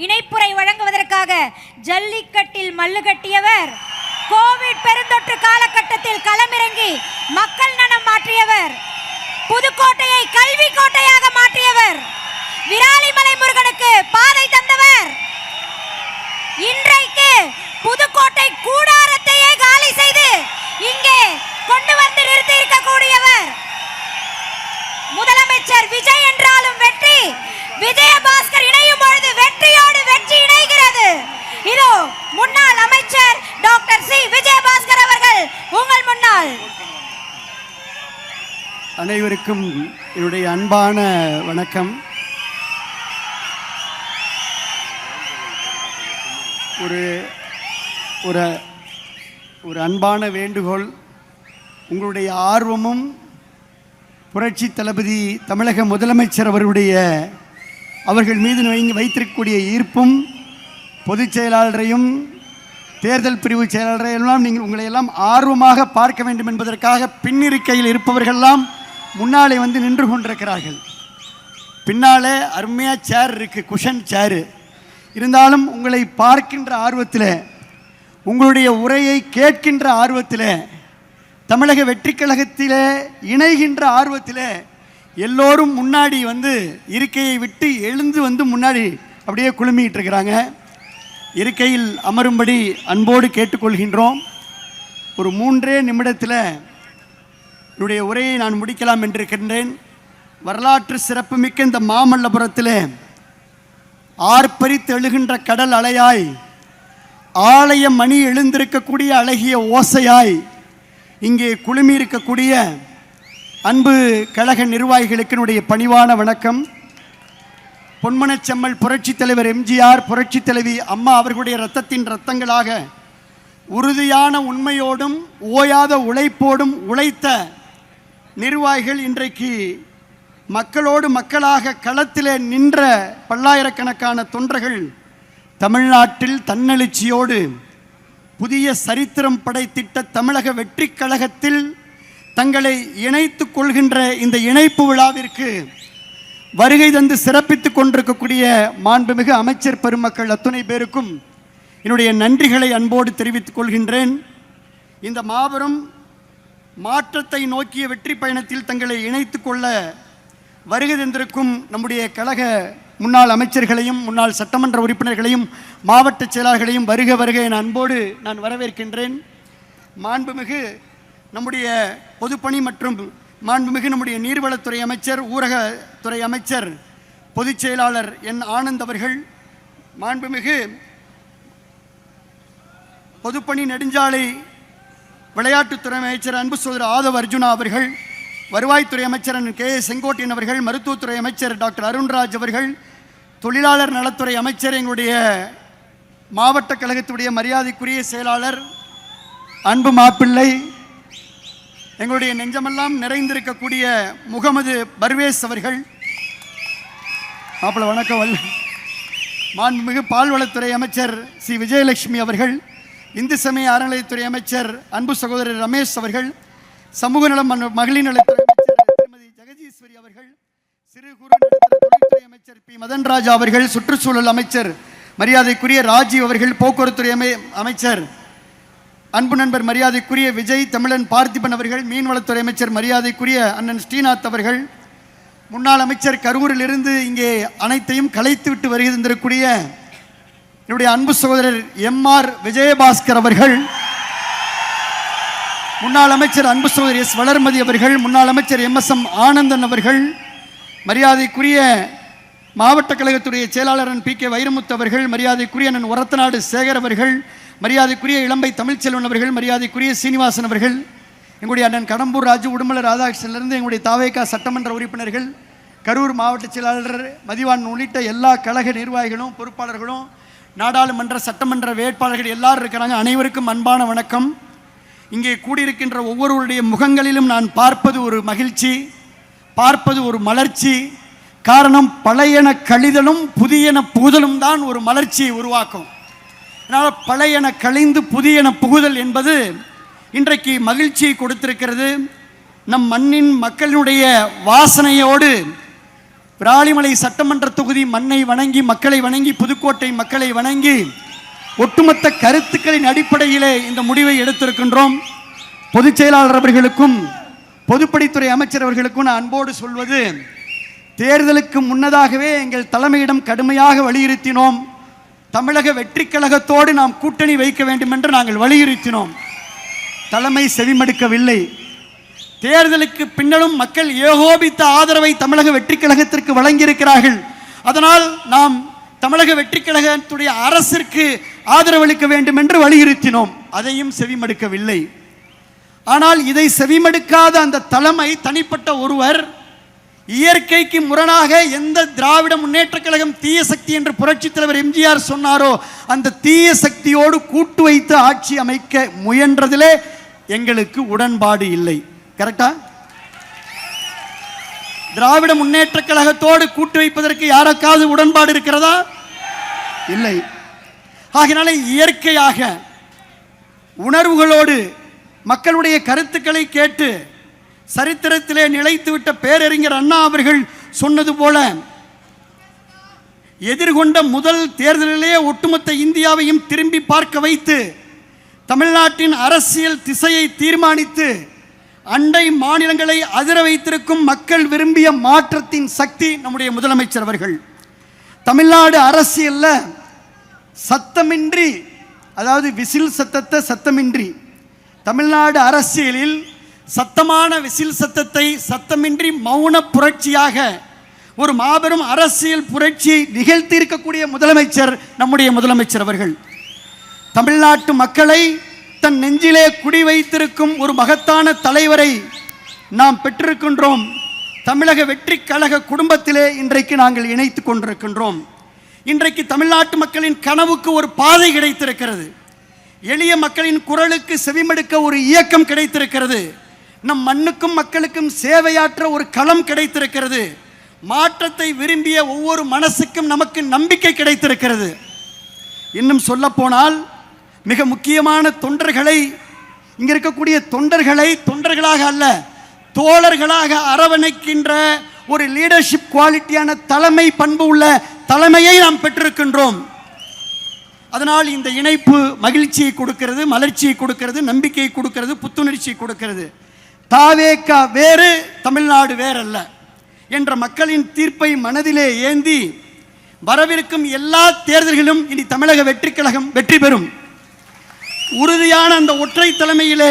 இணைப்புரை வழங்குவதற்காக ஜல்லிக்கட்டில் மல்லு கட்டியவர், கோவிட் பெருந்தொற்று காலகட்டத்தில் களமிறங்கி மக்கள் நலம் மாற்றியவர், புதுக்கோட்டையை கல்வி கோட்டையாக மாற்றியவர், விராலிமலை முருகனுக்கு பாதை தந்தவர், இன்றைக்கு புதுக்கோட்டை கூடாரத்தையே காலி செய்து இங்கே கொண்டு வந்து நிறுத்தி இருக்கக்கூடியவர், முதலமைச்சர் விஜய் என்றாலும் வெற்றி, விஜயபாஸ்கர் இணையும் பொழுது வெற்றியோடு வெற்றி இணைகிறது. இதோ முன்னாள் அமைச்சர் டாக்டர் சி விஜயபாஸ்கர் அவர்கள் உங்கள் முன்னால். அனைவருக்கும் என்னுடைய அன்பான வணக்கம். ஒரு அன்பான வேண்டுகோள். உங்களுடைய ஆர்வமும் புரட்சி தளபதி தமிழக முதலமைச்சர் அவர்கள் மீது வைத்திருக்கக்கூடிய ஈர்ப்பும், பொதுச் செயலாளரையும் தேர்தல் பிரிவு செயலாளரையெல்லாம் உங்களை எல்லாம் ஆர்வமாக பார்க்க வேண்டும் என்பதற்காக பின்னிருக்கையில் இருப்பவர்கள்லாம் முன்னாலே வந்து நின்று கொண்டிருக்கிறார்கள். பின்னாலே அருமையாக சேர் இருக்குது, குஷன் சேரு. இருந்தாலும் உங்களை பார்க்கின்ற ஆர்வத்தில், உங்களுடைய உரையை கேட்கின்ற ஆர்வத்தில், தமிழக வெற்றி கழகத்தில் இணைகின்ற ஆர்வத்தில் எல்லோரும் முன்னாடி வந்து இருக்கையை விட்டு எழுந்து வந்து முன்னாடி அப்படியே குழுமிட்டு இருக்கிறாங்க. இருக்கையில் அமரும்படி அன்போடு கேட்டுக்கொள்கின்றோம். ஒரு 3 நிமிடத்தில் என்னுடைய உரையை நான் முடிக்கலாம் என்றிருக்கின்றேன். வரலாற்று சிறப்புமிக்க இந்த மாமல்லபுரத்தில் ஆர்ப்பரித்து எழுகின்ற கடல் அலையாய், ஆலய மணி எழுந்திருக்கக்கூடிய அழகிய ஓசையாய் இங்கே குழுமி இருக்கக்கூடிய அன்பு கழக நிர்வாகிகளுக்கு என்னுடைய பணிவான வணக்கம். பொன்மனச்செம்மல் புரட்சி தலைவர் எம்ஜிஆர், புரட்சி தலைவி அம்மா அவர்களுடைய இரத்தங்களாக உறுதியான உண்மையோடும் ஓயாத உழைப்போடும் உழைத்த நிர்வாகிகள் இன்றைக்கு மக்களோடு மக்களாக களத்திலே நின்ற பல்லாயிரக்கணக்கான தொண்டர்கள் தமிழ்நாட்டில் தன்னெழுச்சியோடு புதிய சரித்திரம் படைத்திட்ட தமிழக வெற்றி கழகத்தில் தங்களை இணைத்துக் கொள்கின்ற இந்த இணைப்பு விழாவிற்கு வருகை தந்து சிறப்பித்துக் கொண்டிருக்கக்கூடிய மாண்புமிகு அமைச்சர் பெருமக்கள் அத்துணை பேருக்கும் என்னுடைய நன்றிகளை அன்போடு தெரிவித்துக் கொள்கின்றேன். இந்த மாபெரும் மாற்றத்தை நோக்கிய வெற்றி பயணத்தில் தங்களை இணைத்துக் கொள்ள வருகை தந்திருக்கும் நம்முடைய கழக முன்னாள் அமைச்சர்களையும் முன்னாள் சட்டமன்ற உறுப்பினர்களையும் மாவட்ட செயலாளர்களையும் வருக வருக என அன்போடு நான் வரவேற்கின்றேன். மாண்புமிகு நம்முடைய பொதுப்பணி மற்றும் மாண்புமிகு நம்முடைய நீர்வளத்துறை அமைச்சர், ஊரகத்துறை அமைச்சர், பொதுச் செயலாளர் என் ஆனந்த் அவர்கள், மாண்புமிகு பொதுப்பணி நெடுஞ்சாலை விளையாட்டுத்துறை அமைச்சர் அன்பு சகோதரர் ஆதவ் அர்ஜுனா அவர்கள், வருவாய்த்துறை அமைச்சர் கே செங்கோட்டையன் அவர்கள், மருத்துவத்துறை அமைச்சர் டாக்டர் அருண்ராஜ் அவர்கள், தொழிலாளர் நலத்துறை அமைச்சர், எங்களுடைய மாவட்ட கழகத்துடைய மரியாதைக்குரிய செயலாளர் அன்பு மாப்பிள்ளை, எங்களுடைய நெஞ்சமெல்லாம் நிறைந்திருக்கக்கூடிய முகமது பர்வேஸ் அவர்கள், மாப்பிள்ளை வணக்கம். மாண்புமிகு பால்வளத்துறை அமைச்சர் சி விஜயலட்சுமி அவர்கள், இந்து சமய அறநிலையத்துறை அமைச்சர் அன்பு சகோதரர் ரமேஷ் அவர்கள், சமூக நலம் மகளிர் நலத்துறை அமைச்சர் திருமதி ஜெகதீஸ்வரி அவர்கள், சிறு குறு நடுத்தர தொழில்துறை அமைச்சர் பி மதன்ராஜா அவர்கள், சுற்றுச்சூழல் அமைச்சர் மரியாதைக்குரிய ராஜீவ் அவர்கள், போக்குவரத்துறை அமைச்சர் அன்பு நண்பர் மரியாதைக்குரிய விஜய் தமிழன் பார்த்திபன் அவர்கள், மீன்வளத்துறை அமைச்சர் மரியாதைக்குரிய அண்ணன் ஸ்ரீநாத் அவர்கள், முன்னாள் அமைச்சர் கரூரில் இருந்து இங்கே அனைத்தையும் கலைத்து விட்டு வருகின்றக்கூடிய என்னுடைய அன்பு சகோதரர் எம்ஆர் விஜயபாஸ்கர் அவர்கள், முன்னாள் அமைச்சர் அன்பு சகோதரி எஸ் வளர்மதி அவர்கள், முன்னாள் அமைச்சர் எம்எஸ்எம் ஆனந்தன் அவர்கள், மரியாதைக்குரிய மாவட்ட கழகத்துடைய செயலாளர் பி கே வைரமுத்து அவர்கள், மரியாதைக்குரிய அண்ணன் ஒரத்தநாடு சேகர் அவர்கள், மரியாதைக்குரிய இளம்பை தமிழ்ச்செல்வன் அவர்கள், மரியாதைக்குரிய சீனிவாசன் அவர்கள், எங்களுடைய அண்ணன் கடம்பூர் ராஜு உடுமலை ராதாகிருஷ்ணனிலிருந்து எங்களுடைய தாவேகா சட்டமன்ற உறுப்பினர்கள், கரூர் மாவட்ட செயலாளர் மதிவான் உள்ளிட்ட எல்லா கழக நிர்வாகிகளும் பொறுப்பாளர்களும் நாடாளுமன்ற சட்டமன்ற வேட்பாளர்கள் எல்லாரும் இருக்கிறாங்க. அனைவருக்கும் அன்பான வணக்கம். இங்கே கூடியிருக்கின்ற ஒவ்வொருவருடைய முகங்களிலும் நான் பார்ப்பது ஒரு மகிழ்ச்சி, பார்ப்பது ஒரு மலர்ச்சி. காரணம், பழையன கழிதலும் புதியன புகுதலும் தான் ஒரு மலர்ச்சியை உருவாக்கும். அதனால் பழையன கழிந்து புதியன புகுதல் என்பது இன்றைக்கு மகிழ்ச்சியை கொடுத்திருக்கிறது. நம் மண்ணின் மக்களினுடைய வாசனையோடு விராலிமலை சட்டமன்ற தொகுதி மண்ணை வணங்கி, மக்களை வணங்கி, புதுக்கோட்டை மக்களை வணங்கி, ஒட்டுமொத்த கருத்துக்களின் அடிப்படையிலே இந்த முடிவை எடுத்திருக்கின்றோம். பொதுச் செயலாளர் அவர்களுக்கும் பொதுப்பணித்துறை அமைச்சர் அவர்களுக்கும் நான் அன்போடு சொல்வது, தேர்தலுக்கு முன்னதாகவே எங்கள் தலைமையிடம் கடுமையாக வலியுறுத்தினோம். தமிழக வெற்றிக் கழகத்தோடு நாம் கூட்டணி வைக்க வேண்டும் என்று நாங்கள் வலியுறுத்தினோம். தலைமை செவிமடுக்கவில்லை. தேர்தலுக்கு பின்னரும் மக்கள் ஏகோபித்த ஆதரவை தமிழக வெற்றிக் கழகத்திற்கு வழங்கியிருக்கிறார்கள். அதனால் நாம் தமிழக வெற்றிக் கழகத்துடைய அரசிற்கு ஆதரவளிக்க வேண்டும் என்று வலியுறுத்தினோம். அதையும் செவிமடுக்கவில்லை. ஆனால் இதை செவிமடுக்காத அந்த தலைமை, தனிப்பட்ட ஒருவர், இயற்கைக்கு முரணாக எந்த திராவிட முன்னேற்ற கழகம் தீய சக்தி என்று புரட்சித் தலைவர் எம்ஜிஆர் சொன்னாரோ அந்த தீய சக்தியோடு கூட்டு வைத்து ஆட்சி அமைக்க முயன்றதிலே எங்களுக்கு உடன்பாடு இல்லை. கரெக்டா? திராவிட முன்னேற்ற கழகத்தோடு கூட்டு வைப்பதற்கு யாருக்காவது உடன்பாடு இருக்கிறதா? இல்லை. ஆகினால இயற்கையாக உணர்வுகளோடு மக்களுடைய கருத்துக்களை கேட்டு சரித்திரத்திலே நிலைத்துவிட்ட பேரறிஞர் அண்ணா அவர்கள் சொன்னது போல, எதிர்கொண்ட முதல் தேர்தலிலேயே ஒட்டுமொத்த இந்தியாவையும் திரும்பி பார்க்க வைத்து தமிழ்நாட்டின் அரசியல் திசையை தீர்மானித்து அண்டை மாநிலங்களை அதிர வைத்திருக்கும் மக்கள் விரும்பிய மாற்றத்தின் சக்தி நம்முடைய முதலமைச்சர் அவர்கள். தமிழ்நாடு அரசியல்ல சத்தமின்றி, அதாவது விசில் சத்தத்தை சத்தமின்றி, தமிழ்நாடு அரசியலில் சத்தமான விசில் சத்தத்தை சத்தமின்றி மௌன புரட்சியாக ஒரு மாபெரும் அரசியல் புரட்சியை நிகழ்த்தி இருக்கக்கூடிய முதலமைச்சர் நம்முடைய முதலமைச்சர் அவர்கள். தமிழ்நாட்டு மக்களை தன் நெஞ்சிலே குடி வைத்திருக்கும் ஒரு மகத்தான தலைவரை நாம் பெற்றிருக்கின்றோம். தமிழக வெற்றி கழக குடும்பத்திலே இன்றைக்கு நாங்கள் இணைத்துக் கொண்டிருக்கின்றோம். இன்றைக்கு தமிழ்நாட்டு மக்களின் கனவுக்கு ஒரு பாதை கிடைத்திருக்கிறது. எளிய மக்களின் குரலுக்கு செவிமடுக்க ஒரு இயக்கம் கிடைத்திருக்கிறது. நம் மண்ணுக்கும் மக்களுக்கும் சேவையாற்ற ஒரு களம் கிடைத்திருக்கிறது. மாற்றத்தை விரும்பிய ஒவ்வொரு மனசுக்கும் நமக்கு நம்பிக்கை கிடைத்திருக்கிறது. இன்னும் சொல்ல போனால் மிக முக்கியமான தொண்டர்களை, இங்க இருக்கக்கூடிய தொண்டர்களை தொண்டர்களாக அல்ல தோழர்களாக அரவணைக்கின்ற ஒரு லீடர்ஷிப் குவாலிட்டியான தலைமை பண்பு உள்ள தலைமையை நாம் பெற்றிருக்கின்றோம். அதனால் இந்த இணைப்பு மகிழ்ச்சியை கொடுக்கிறது, மலர்ச்சியை கொடுக்கிறது, நம்பிக்கையை கொடுக்கிறது, புத்துணர்ச்சியை கொடுக்கிறது. தாவேகா வேறு, தமிழ்நாடு வேறல்ல என்ற மக்களின் தீர்ப்பை மனதிலே ஏந்தி வரவிருக்கும் எல்லா தேர்தல்களும் இனி தமிழக வெற்றிக் கழகம் வெற்றி பெறும். உறுதியான அந்த ஒற்றை தலைமையிலே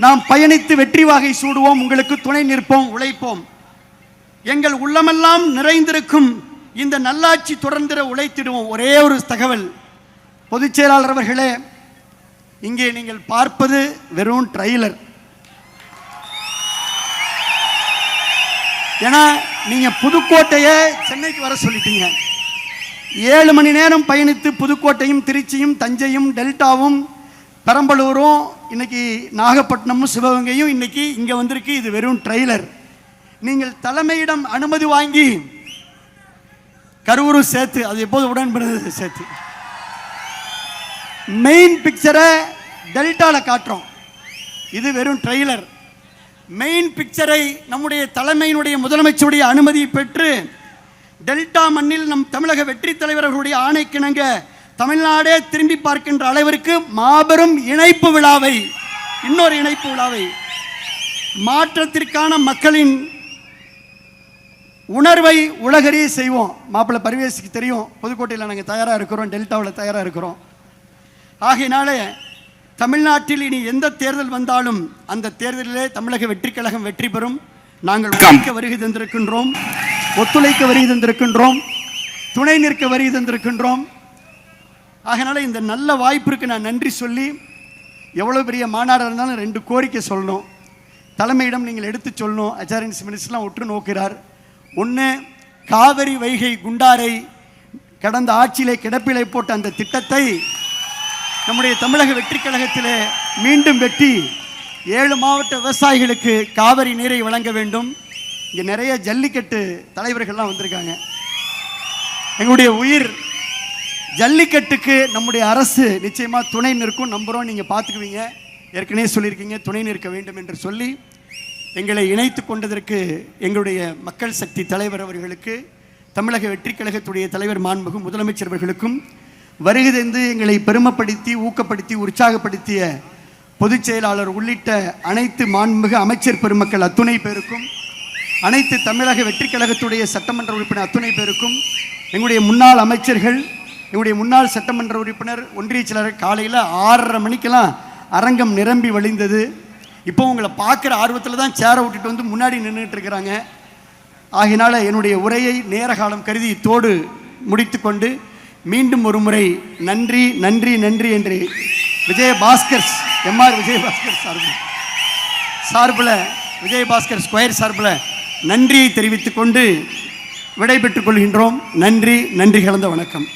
நாம் பயணித்து வெற்றி வாகை சூடுவோம். உங்களுக்கு துணை நிற்போம், உழைப்போம். எங்கள் உள்ளமெல்லாம் நிறைந்திருக்கும் இந்த நல்லாட்சி தொடர்ந்திட உழைத்திடுவோம். ஒரே ஒரு தகவல், பொதுச் செயலாளர் அவர்களே, இங்கே நீங்கள் பார்ப்பது வெறும் ட்ரெய்லர். ஏன்னா நீங்க புதுக்கோட்டையை சென்னைக்கு வர சொல்லிட்டீங்க. 7 மணி நேரம் பயணித்து புதுக்கோட்டையும் திருச்சியும் தஞ்சையும் டெல்டாவும் பெரம்பலூரும் இன்னைக்கு நாகப்பட்டினமும் சிவகங்கையும் இன்னைக்கு இங்க வந்திருக்கு. இது வெறும் ட்ரெய்லர். நீங்கள் தலைமையிடம் அனுமதி வாங்கி கரூரும் சேர்த்து, அது எப்போது உடன்படுறது சேர்த்து, மெயின் பிக்சரை டெல்டால காட்டுறோம். இது வெறும் ட்ரெய்லர். மெயின் பிக்சரை நம்முடைய தலைமையினுடைய முதலமைச்சருடைய அனுமதியை பெற்று டெல்டா மண்ணில் நம் தமிழக வெற்றி தலைவர்களுடைய ஆணைக்கிணங்க தமிழ்நாடே திரும்பி பார்க்கின்ற அளவிற்கு மாபெரும் இணைப்பு விழாவை, இன்னொரு இணைப்பு விழாவை, மாற்றத்திற்கான மக்களின் உணர்வை உலகறிய செய்வோம். மாப்பிள்ளை பரிவேசுக்கு தெரியும், புதுக்கோட்டையில் நாங்கள் தயாராக இருக்கிறோம், டெல்டாவில் தயாராக இருக்கிறோம். ஆகையினாலே தமிழ்நாட்டில் இனி எந்த தேர்தல் வந்தாலும் அந்த தேர்தலிலே தமிழக வெற்றிக் கழகம் வெற்றி பெறும். நாங்கள் உழைக்க வருகை தந்திருக்கின்றோம், ஒத்துழைக்க வருகை தந்திருக்கின்றோம், துணை நிற்க வருகை தந்திருக்கின்றோம். ஆகையினால இந்த நல்ல வாய்ப்பிற்கு நான் நன்றி சொல்லி, எவ்வளோ பெரிய மாநாடு இருந்தாலும் 2 கோரிக்கை சொல்லணும். தலைமையிடம் நீங்கள் எடுத்து சொல்லணும். அச்சாரியன்ஸ் மினிஸ்டர்லாம் ஒற்று நோக்கிறார். ஒன்று, காவிரி வைகை குண்டாரை கடந்த ஆட்சியிலே கிடப்பிலை போட்ட அந்த திட்டத்தை நம்முடைய தமிழக வெற்றி கழகத்திலே மீண்டும் வெட்டி 7 மாவட்ட விவசாயிகளுக்கு காவிரி நீரை வழங்க வேண்டும். இங்கே நிறைய ஜல்லிக்கட்டு தலைவர்கள்லாம் வந்திருக்காங்க. எங்களுடைய உயிர் ஜல்லிக்கட்டுக்கு நம்முடைய அரசு நிச்சயமாக துணை நிற்கும் நம்புகிறோம். நீங்கள் பார்த்துக்குவீங்க, ஏற்கனவே சொல்லியிருக்கீங்க துணை நிற்க வேண்டும் என்று சொல்லி எங்களை இணைத்து கொண்டதற்கு எங்களுடைய மக்கள் சக்தி தலைவர் அவர்களுக்கு தமிழக வெற்றி கழகத்துடைய தலைவர் மாண்புமிகு முதலமைச்சர் அவர்களுக்கும், வருகை தந்து எங்களை பெருமைப்படுத்தி ஊக்கப்படுத்தி உற்சாகப்படுத்திய பொதுச் செயலாளர் உள்ளிட்ட அனைத்து மாண்புமிகு அமைச்சர் பெருமக்கள் அத்துணை பேருக்கும், அனைத்து தமிழக வெற்றி கழகத்துடைய சட்டமன்ற உறுப்பினர் அத்துணை பேருக்கும், எங்களுடைய முன்னாள் அமைச்சர்கள், எங்களுடைய முன்னாள் சட்டமன்ற உறுப்பினர், ஒன்றிய செயலாளர் காலையில் 6:30 மணிக்கெல்லாம் அரங்கம் நிரம்பி வழிந்தது. இப்போ உங்களை பார்க்குற ஆர்வத்தில் தான் சேரை விட்டுட்டு வந்து முன்னாடி நின்றுட்டு இருக்கிறாங்க. ஆகினால என்னுடைய உரையை நேர காலம் கருதி இத்தோடு முடித்து கொண்டு மீண்டும் ஒரு முறை நன்றி நன்றி நன்றி என்று விஜயபாஸ்கர் எம்ஆர் விஜயபாஸ்கர் சார்பில் விஜயபாஸ்கர் ஸ்கொயர் சார்பில் நன்றியை தெரிவித்துக் கொண்டு விடைபெற்றுக் கொள்கின்றோம். நன்றி, நன்றி கலந்த வணக்கம்.